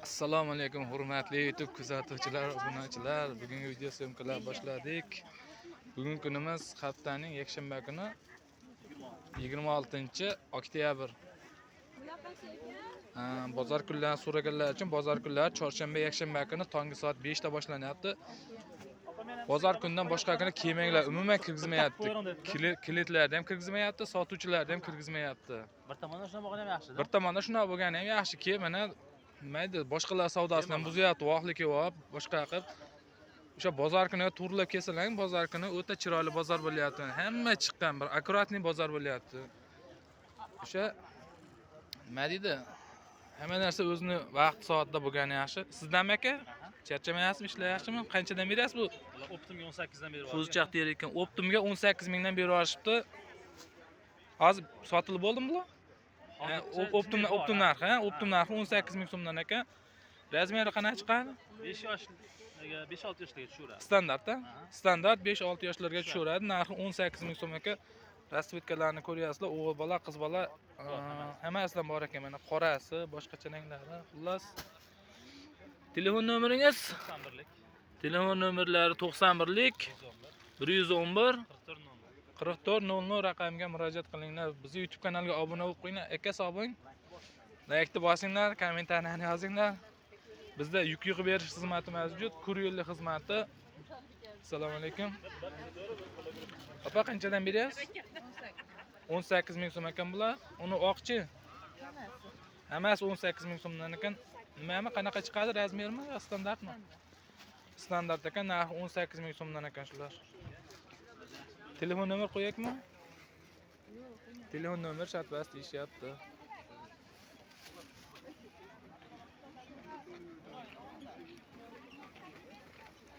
Assalomu alaykum hurmatli YouTube kuzatuvchilar, obunachilar. Bugungi video syomkalar boshladik. Bugungi kunimiz haftaning yakshanba kuni 26-oktyabr. Bozor kunlari so'raganlar uchun bozor kunlari chorshanba, yakshanba kuni tongi soat 5 da boshlanyapti. Bozor kundan boshqa kuni kelmanglar, umuman kirgizmayapti. Kilitlarni ham kirgizmayapti, sotuvchilarni ham kirgizmayapti. Bir tomondan shuna bo'lgani ham yaxshi-da. Bir tomondan shuna bo'lgani ham yaxshi-ki, mana mayda boshqalar savdosini ham buzyapti, vohlikka olib, boshqa qilib. O'sha bozor kuni turlab kelsalar, bozor kuni o'ta chiroyli bozor bo'lyapti. Hamma chiqqan bir akkuratniy bozor bo'lyapti. O'sha nima deydi? Hamma narsa o'zini vaqt soatida bo'lgani yaxshi. Sizdan aka? Charchamayapsizmi, ishlayapsizmi? Qanchadan berasiz bu? Optimga 18 dan berib Qo'zichoq der ekan. Optimga 18 mingdan berib yuborishibdi. Hozir sotilib bo'ldimi bular? Optim narxi, optim narxi 18 ming so'mdan ekan. Razmeri qanaqa chiqadi? 5 yoshlarga, 5-6 yoshlarga tushiradi. Standartda? Standart 5-6 yoshlarga tushiradi. Narxi 18 ming so'm ekan. Rasvetkalarni ko'ryapsizlar, o'g'il bola, qiz bola hammasidan bor ekan. Mana qorasi, boshqacha ranglari. Xullas. Telefon nomeringiz? 91lik. Telefon nomerlari 91lik 111 44 4400 raqamiga murojaat qilinglar. Bizning YouTube kanaliga obuna bo'lib qo'yinglar. Aka sog' bo'ling. Like'ni bosinglar, kommentarlarni yozinglar. Bizda yuk yig'ib berish xizmati mavjud, kuryerlik xizmati. Assalomu alaykum. Opa qanchadan beryapsiz? 18 ming so'm ekan bular. Uni oqchi. Hammasi 18 ming so'mdan ekan. Nimami qanaqa chiqadi, razmermi yo standartmi? Standart ekan, narxi 18 ming so'mdan ekan shular. Telefon nomer qo'yakmi? Telefon nomer shart bas deyishyapti.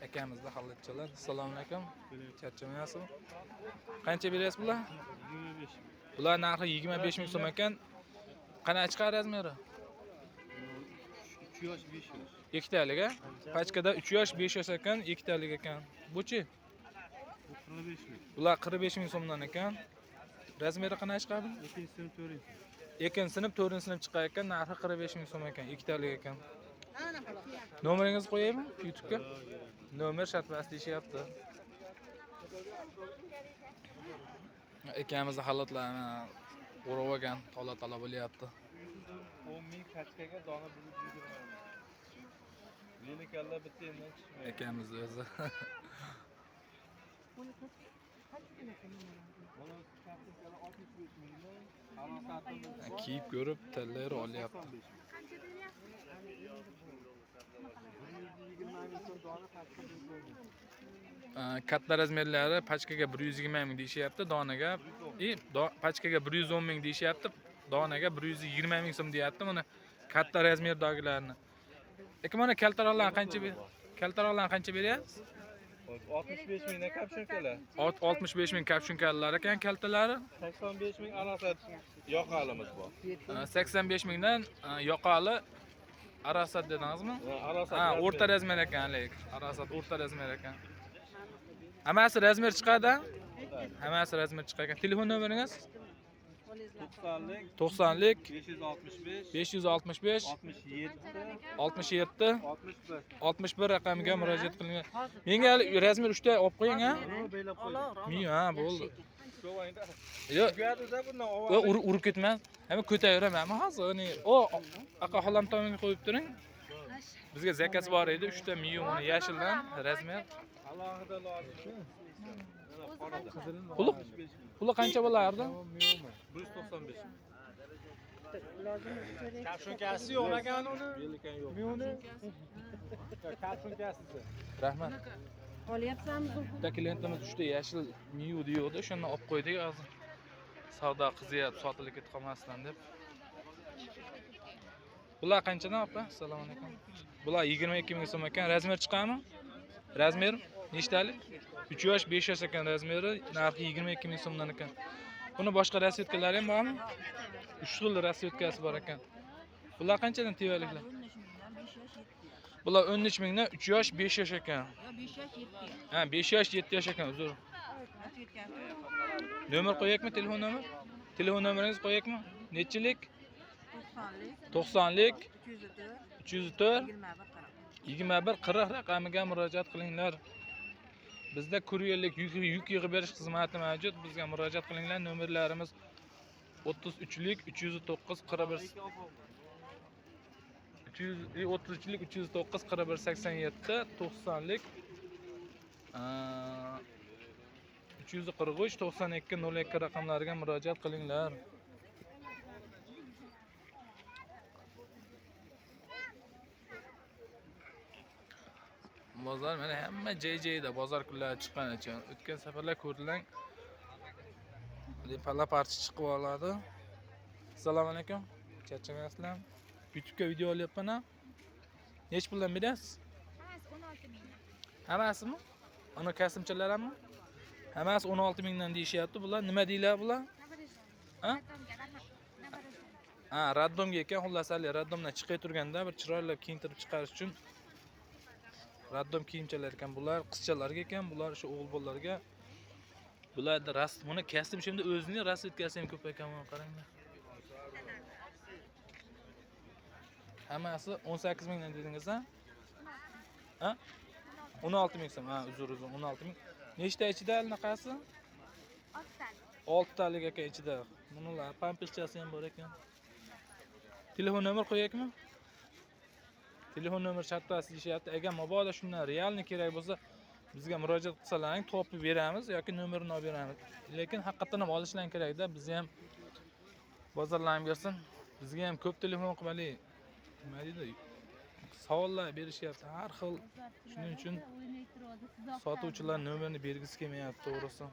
Akamizda hallatchalar. Assalomu alaykum. Charchamayapsizmi? Qancha beryapsiz bular? 25. Bular narxi 25 ming so'm ekan. Qanaqa chiqadi razmeri? 3 yosh, 5 yosh. Ikkitalik a? Pachkada 3 yosh, 5 yosh ekan, ikkitalik ekan. Buchi? 45 ming. Bular 45 ming so'mdan ekan. Razmeri qanaqa chiqadi? 2-sinf 4-sinf. 2-sinf, 4-sinf chiqar ekan, narxi 45 ming so'm ekan, ikkitalik ekan. Nomeringizni qo'yaymi YouTube'ga? Nomer shart bas deyishyapti. Akamizni halatlarni o'rab olgan, tola bo'lyapti. 10 ming pachkaga dona bo'lib yurgan. Meni kalla bitta endi chiqmaydi. Akamizni o'zi. Kiyib ko'rib, tallari olyapti. Katta razmerlari pachkaga 120 ming deyishyapti, donaga. Pachkaga 110 ming deyishyapti, donaga 120 ming so'm deyapti. Mana katta razmerdagilarni. Lekin mana kaltaroqlarni qancha beryapsiz? 65 mingdan kapshunkalar. 65 ming kapshunkalar ekan kaltalari. 85 ming arasat yoqalimiz bor. 85 mingdan yoqali arasat dedingizmi? Arasat. Ha, o'rta razmer ekan, lekin arasat o'rta razmer ekan. Hammasi razmer chiqadi? Hammasi razmer chiqar ekan. Telefon nomeringiz? 90lik 565 565 67 61 61 raqamiga murojaat qiling. Menga razmer 3 ta olib qo'ying ha. Beylab qo'ydim. Mi ha, bo'ldi. Yo'q. Yo'q, urib ketmas. Hamma ko'tayveraman hozir. O, aqa xolam tomonga qo'yib turing. Bizga zakaz bor edi, 3 ta miyuni yashildan razmer. Alohida lozim. Puli qancha bo'lardi? 195. Kapshunkasi yo'q ekan uni. Miyuni. Kapshunkasi. Rahmat. Olyapsanmi? Bitta klientimiz 3 ta yashil miyu deydi, shuni olib qo'ydik hozir. Savdo qizyapti, sotilib ketib qolmasdan deb. Bular qanchadan opa? Assalomu alaykum. Bular 22 ming so'm ekan. Razmer chiqadimi? Razmer nechtalik? 3 yosh, 5 yosh ekan razmeri, narxi 22 ming so'mdan ekan. Buni boshqa rasvetkalari ham bormi? 3 xil rasvetkasi bor ekan. Bular qanchadan tevaliklar? 13 mingdan 3 yosh, 5 yosh ekan. 5 yosh 7 yosh. Ha, 5 yosh, 7 yosh ekan, uzr. Nomer qo'yakmi, telefon nomer? Telefon nomeringizni qo'yakmi? Nechilik? 90lik 90lik 204 304 21 40. 21 40 raqamiga murojaat qilinglar. Bizda kuryerlik yuk yig'ib berish xizmati mavjud. Bizga murojaat qilinglar. Nomerlarimiz 33lik 309 41 33lik 309 41 87 90lik 343 92 02 raqamlariga murojaat qilinglar. Bozor mana hamma joy-joyda bozor kunlari chiqqan ekan. O'tgan safarlar ko'rdilar. Pala parcha chiqib oladi. Assalomu alaykum. Charchamaysizlar? YouTube'ga video olyapman-a. Nech puldan berasiz? Hammasi 16 ming. Hammasimi? Ana kasımchalarimi? Hammasi 16 mingdan deyishyapti. Bular nima deylar bular? Ha? Ha, raddomga ekan. Xullas, hali raddomdan chiqib turganda bir chiroylab kiyintirib chiqarish uchun raddom kiyimchalar ekan. Bular qizchalarga ekan, bular shu o'g'il bolalarga. Bularda rast, buni kastim şimdi o'zining rasvetkasi ham ko'p ekan, mana qaranglar. Hammasi 18 mingdan dedingiz, ha? Ha? 16 ming so'm. Ha, uzr, 16 ming. Nechta ichida anaqasi? 6 talik. 6 talik ekan ichida. Bunalar pampirchasi ham bor ekan. Telefon nomer qo'yaylikmi? Telefon nomer shartasi deyishyapti. Agar mabodo shundan realni kerak bo'lsa, bizga murojaat qilsalaring, topib beramiz yoki nomerini olib beramiz. Lekin haqiqatan ham olishlar kerak-da, bizni ham bozorlarga bersin. Bizga ham ko'p telefon qilmali. Nima deydi? Savollar berishyapti har xil. Shuning uchun sotuvchilar nomerini bergisi kelmayapti, to'g'risi.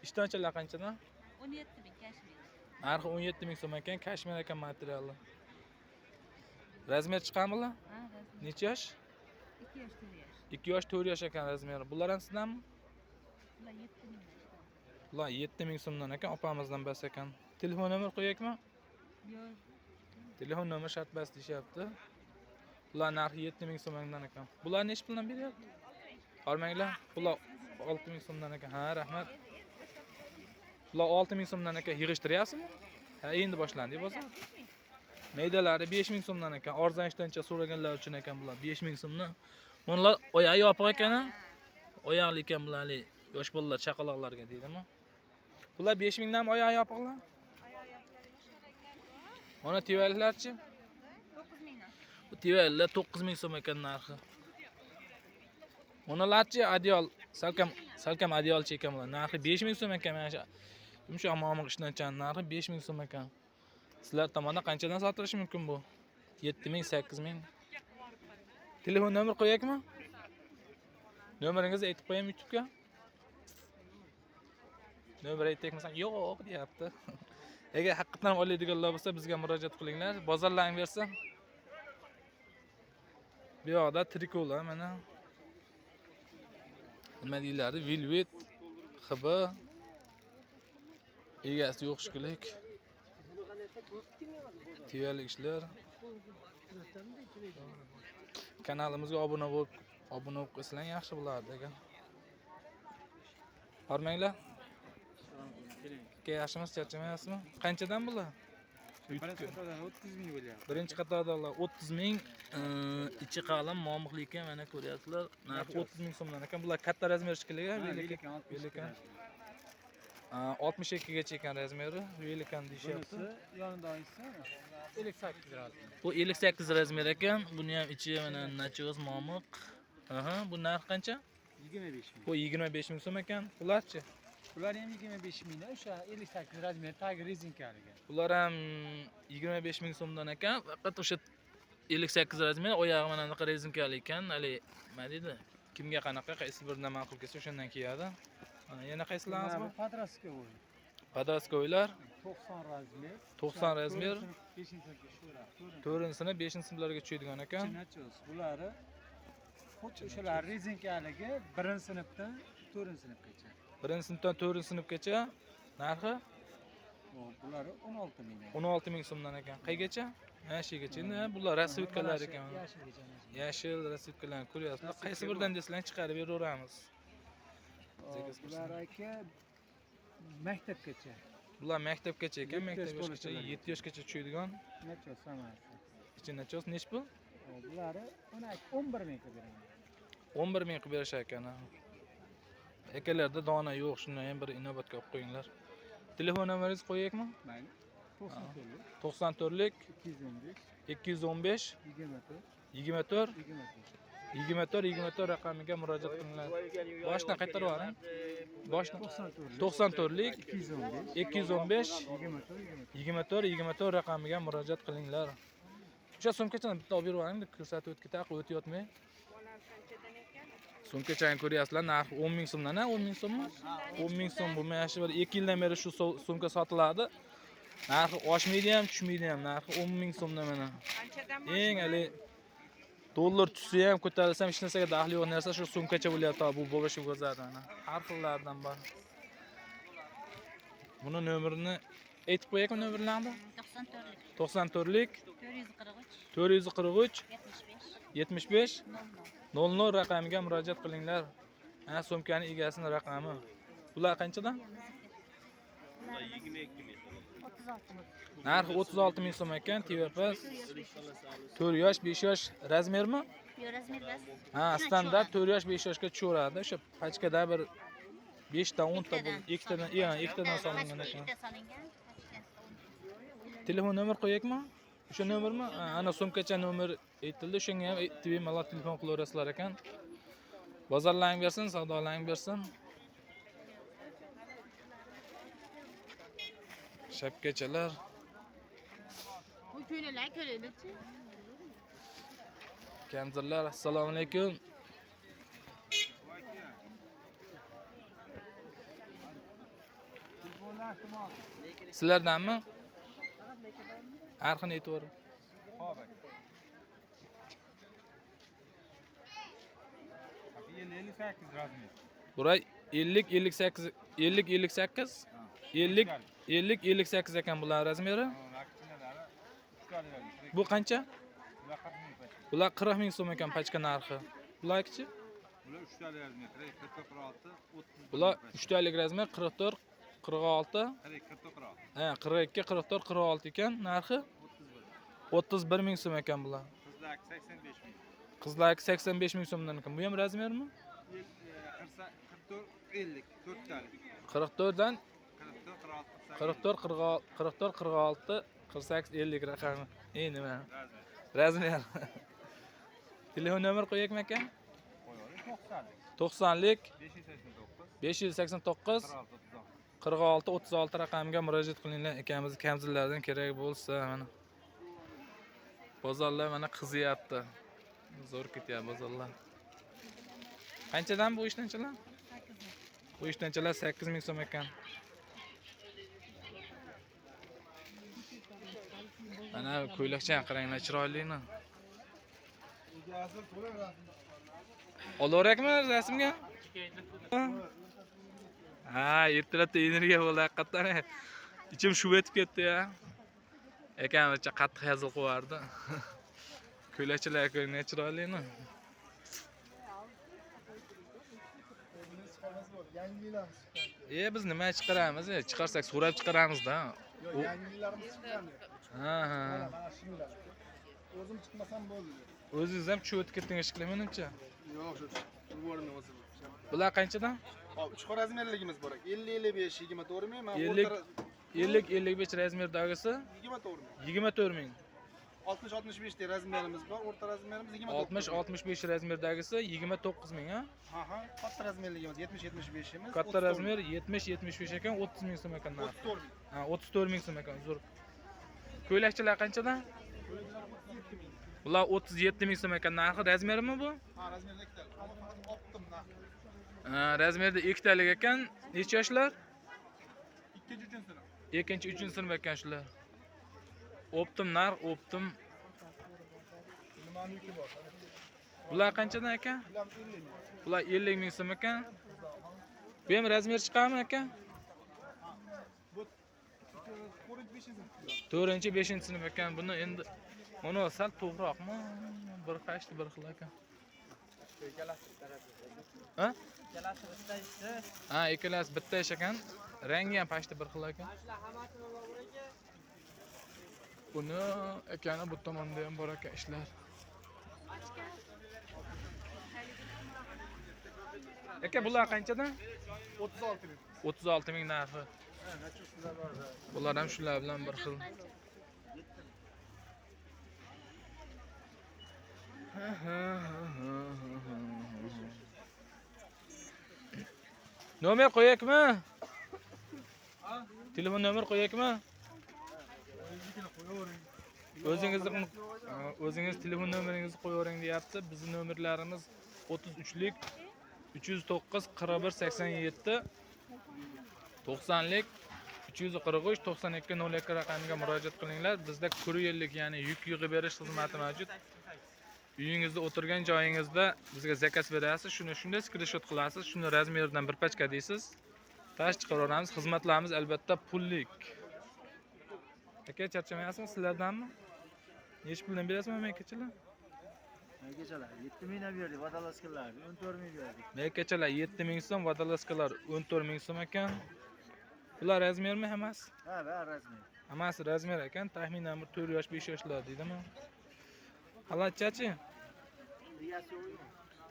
Ishtonchalar qanchadan? 17 ming kashmir. Narxi 17 ming so'm ekan, kashmir ekan materiali. Razmer chiqamizmi? Ha, rasmiy. Necha yosh? 2 yosh 4 yosh. 2 yosh 4 yosh ekan razmeri. Bular ham sizdanmi? Ular 7 ming. Bular 7 ming so'mdan ekan, opamizdan bas ekan. Telefon nomer qo'yaylikmi? Yo'q. Telefon nomer shart bas deyapti. Bular narxi 7 ming so'mdan ekan. Bular nech puldan beryapti? Olmanglar. Bular 6 ming so'mdan ekan. Ha, rahmat. Bular 6 ming so'mdan ekan. Yig'ishtiryapsizmi? Ha, endi boshlandi bozor. Meydalari 5 ming so'mdan ekan. Arzonishdancha so'raganlar uchun ekan bular 5 ming so'mdan. Bunlar oyoq yopiq ekan. Oyoqli ekan bular, yosh bolalar, chaqaloqlarga deydimi? Bular 5 mingdan oyoq yopiqlar? Mana tevaliklarchi? 9 mingdan. Bu tevaliklar 9 ming so'm ekan narxi. Onalarchi adyol, salkam adyolchi ekan bular. Narxi 5 ming so'm ekan. Mana shu yumshoq momiq ishlangan narxi 5 ming so'm ekan. Sizlar tomonidan qanchadan sotilishi mumkin bu? 7 ming, 8 ming. Telefon nomer qo'yaylikmi? Nomeringizni aytib qo'yaymi YouTube'ga? Nomer aytaylikmisan? Yo'q, deyapti. Agar haqiqatan ham oladiganlar bo'lsa, bizga murojaat qilinglar. Bozorlarni bersa. Bu yoqda trikolar mana. Nima deyiladi? Velvet, XB. Egasi yo'q shikulik. Tiyalik ishlar. Kanalimizga obuna bo'lib qo'ysanglar yaxshi bo'lardi ekan. Hormanglar. Yaxshimiz, charchamayapsizmi? Qanchadan bular? Birinchi qatordan 30 ming bo'lyapti. Birinchi qatordan 30 ming, ichi qalin, momiqli ekan, mana ko'ryapsizlar. Narxi 30 ming so'mdan ekan. Bular katta razmer shikiliga, velikan. 62 gacha ekan razmeri, velikan deyishyapti. Yonida oyisi 58 razmer. Bu 58 razmer ekan. Buni ham ichi mana nachos, momiq. Aha, bu narx qancha? 25 ming. Bu 25 ming so'm ekan. Bularchi? Bular ham 25 mingdan, o'sha 58 razmer tagi rezinkaliga. Bular ham 25 ming so'mdan ekan. Faqat o'sha 58 razmer oyog'i mana bunaqa rezinkali ekan. Hali nima deydi? Kimga qanaqa, qaysi biridan ma'qul kelsa o'shandan kiyadi. Mana yana qaysilaringiz bor? Padraska o'yi. Podraskoylar 90 razmer. 90 razmer. 5-sinfga sho'ra. 4-sinf, 5-sinflarga tushadigan ekan. Nachos. Bulari xuddi o'shalar rezinkaligi 1-sinfdan 4-sinfgacha. 1-sinfdan 4-sinfgacha narxi Bulari 16 mingdan. 16 ming so'mdan ekan. Qaygacha? Mana shugacha. Endi bular rasvetkalar ekan. Yashil rasvetkalarni ko'ryapsizlar. Qaysi biridan desang chiqarib beraveramiz. Bular aka maktabgacha. Bular maktabgacha ekan, 7 yosh maktab yoshgacha, bolachalar. 7 yoshgacha tushadigan. Nachos hammasi. Ichi nachos nech pul? Bulari 11 ming qilib beraman. 11 ming qilib berishar ekan. Akalarda dona yo'q, shundan ham bir inobatga olib qo'yinglar. Telefon nomeringizni qo'yaylikmi? Mayli. 94 94lik 215 215 24 24 24 raqamiga murojaat qilinglar. Boshdan qaytaryapman. Boshdan 94lik 215 24 24 raqamiga murojaat qilinglar. O'sha sumkachani bitta olib berib deb ko'rsatib o'tib o'tayotmay. Sumkachani ko'ryapsizlar, narxi 10 ming so'mdan, 10 ming so'mmi? 10 ming so'm bo'lmay, yaxshi bir 2 yildan beri shu sumka sotiladi. Narxi oshmaydi ham, tushmaydi ham. Narxi 10 ming so'mdan mana. Eng ali dollar tushsa ham, ko'tarilsa ham hech narsaga daxli yo'q narsa shu sumkacha bo'lyapti. Bu bo'g'ish ko'zadi ana. Har xillardan bor. Buni nomerini aytib qo'yaymi nomerlarni? 94lik 94lik 443 443 75 00 raqamiga murojaat qilinglar. Ana sumkaning egasining raqami. Bular qanchadan? 22 ming. 36. Narxi 36 ming so'm ekan. TVPS 4 yosh, 5 yosh razmermi? Yo, razmer bas. Ha, standart 4 yosh, 5 yoshga tushaveradi. O'sha pachkada bir 5 ta 10 ta ikkitadan, ikkitadan solingan ekan. Ikkita solingan. Telefon nomer qo'yaylikmi? O'sha nomermi? Ana sumkacha nomer aytildi. Shunga ham aytib malol telefon qilaverasizlar ekan. Bozorlaring bersin, savdolaring bersin. Shapkachalar. Bu ko'ylaklar ko'ylakchi. Kamzirlar, assalomu alaykum. Sizlardanmi? Arxini aytib Xo'p. 58 razmer. Buray 50 58 50 58 50 50 58 ekan bular razmeri. Bu qancha? Bular 40 ming so'm ekan pachka narxi. Bularchi? Bular 3 tali razmer, 46 30. Bular 3 talik razmer 44 46 46. ha 42 44 46 ekan narxi. 31 ming so'm ekan bular. Qizlar 85 ming. Qizlarga 85 ming so'mdan ekan. Bu ham razmermi? 44 50 4 tali. 44 dan 44 46 44 46 48 50 raqami. Nima? Razmer. Telefon nomer qo'yaylikmi aka? 90lik 589 46 36 raqamiga murojaat qilinglar. Akamiz kamzillardan kerak bo'lsa mana. Bozorlar mana qizyapti. Zo'r ketyapti bozorlar. Qanchadan bu ishlanchalar? Bu ishlanchalar 8 ming so'm ekan. Mana ko'ylakchan qaranglar, chiroylini. Olaverakmi rasmga? Ha, ertalabda energiya bo'ldi haqiqatan. Ichim shuv etib ketdi ya. Ekamcha qattiq hazil qo'yardi. Ko'ylakchilar ko'ringlar, chiroylini. Biz nima chiqaramiz? Chiqarsak so'rab chiqaramiz-da. Yo'q, yangilarimiz chiqqan. Ha. Mana shunday. O'zim chiqmasam bo'ldi. O'zingiz ham shu o'tib ketdingiz shekilli menimcha. Yo'q, shu o'rni o'zi. Bular qanchadan? Hop, 3 xil razmerligimiz bor. 50 55 24 ming, men 50 55 razmerdagisi 24 ming. 24 ming. 60 65 ta razmerimiz bor. O'rta razmerimiz 60 65 razmerdagisi 29 ming, ha? Ha, katta razmerligimiz 70 75imiz. Katta razmer 70 75 ekan, 30 ming so'm ekan narxi. 34 ming. Ha, 34 ming so'm ekan, zo'r. Ko'ylakchilar qanchadan? Bular 37 ming so'm ekan narxi. Razmerimi bu? Ha, razmerda ikkita. Ammo faqat optim narxi. Ha, razmerda ikkitalik ekan. Necha yoshlar? 2-3 sinf. Ikkinchi, 3-chi sinf ekan shular. Optim narx, optim. Nimaniki bor? Bular qanchadan ekan? Bular 50 ming. Bular 50 ming so'm ekan. Bu ham razmer chiqadimi aka? Bu 4-5 sinf. 4-chi, 5-chi sinf ekan. Buni endi mana sal to'g'roqmi? Bir qashti bir xil ekan. Ha? Ha, ikkalasi bitta ish ekan. Rangi ham pashti bir xil ekan. Buni ekani bu tomonda ham bor ekan ishlar. Aka bular qanchadan? 36 ming. 36 ming narxi. Bular ham shular bilan bir xil. Nomer qo'yakmi? Telefon nomer qo'yakmi? O'zingiz telefon nomeringizni qo'yavering deyapti. Bizning nomerlarimiz 33lik 309 41 87 90lik 343 92 02 raqamiga murojaat qilinglar. Bizda kuryerlik, ya'ni yuk yig'ib berish xizmati mavjud. Uyingizda o'tirgan joyingizda bizga zakaz berasiz, shuni shunday screenshot qilasiz, shuni razmeridan bir pachka deysiz. Tash chiqaramiz. Xizmatlarimiz albatta pullik. Aka, charchamayapsizmi sizlardanmi? Necha puldan berasizmi mekachalar? Mekachalar 7 mingdan berdik, vodolazkalar 14 ming berdik. Mekachalar 7 ming so'm, vodolazkalar 14 ming so'm ekan. Bular razmermi hammasi? Ha, razmer. Hammasi razmer ekan. Taxminan 4 yosh, 5 yoshlar deydimi? Halatchachi? Egasi yo'qmi?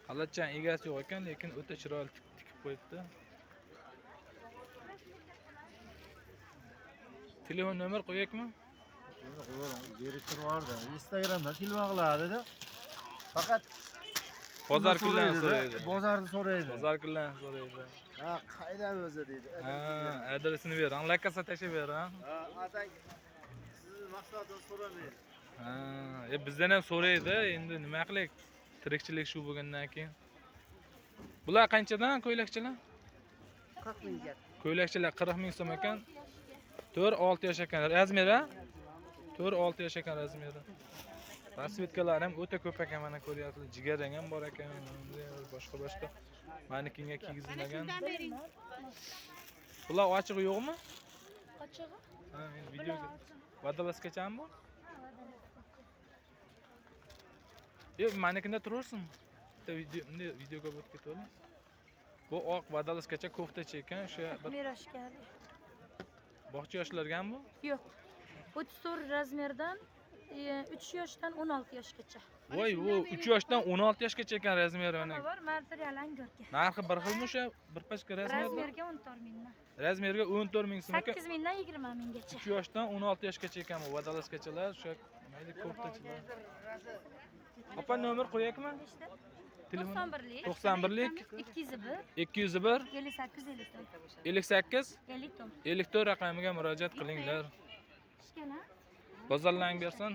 Halatchan egasi yo'q ekan, lekin o'ta chiroyli tikib qo'yibdi. Telefon nomer qo'yakmi? Berishtir bordi. Instagramda telefon qiladi-da. Faqat Bozor kunlarini so'raydi. Bozorni so'raydi. Bozor kunlarini so'raydi. Ha, qaydan o'zi deydi. Ha, adresini ber. Lakasa tashib ber, ha. Ha, atang sizni maqsadingizni so'ramaydi. Ha, bizdan ham so'raydi. Endi nima qilaylik? Tirikchilik shu bo'lgandan keyin. Bular qanchadan ko'ylakchilar? 40 mingga. Ko'ylakchilar 40 ming so'm ekan. 4-6 yosh ekan. Razmer, ha? 4-6 yosh ekan razmeri. Rasvetkalar ham o'ta ko'p ekan, mana ko'ryapsizlar. Jigarrang ham bor ekan. Boshqa manikinga kiygizilmagan. Shundan bering. Bular ochiq yo'qmi? Ochig'i? Ha, men videoga. Vodolazkachami bu? Yo'q, manikinda turursin. Bitta videoga o'tib ketavering. Bu oq vodolazkacha koftachi ekan, o'sha bir Miroshga. bog'cha yoshlargami bu? Yo'q. 34 razmerdan 3 yoshdan 16 yoshgacha. Voy, bu 3 yoshdan 16 yoshgacha ekan razmeri mana. Bor, material angorga. Narxi bir xilmi o'sha bir pachka razmer? Razmerga 14 mingdan. Razmerga 14 ming so'm ekan. 8 mingdan 20 minggacha. 3 yoshdan 16 yoshgacha ekan bu vodolazkachalar, o'sha mayli koftachilar. Opa nomer qo'yakmi? Telefon 91lik 91lik 201 201 58 58 54. 54 raqamiga murojaat qilinglar. Ishkana. Bozorlang bersin.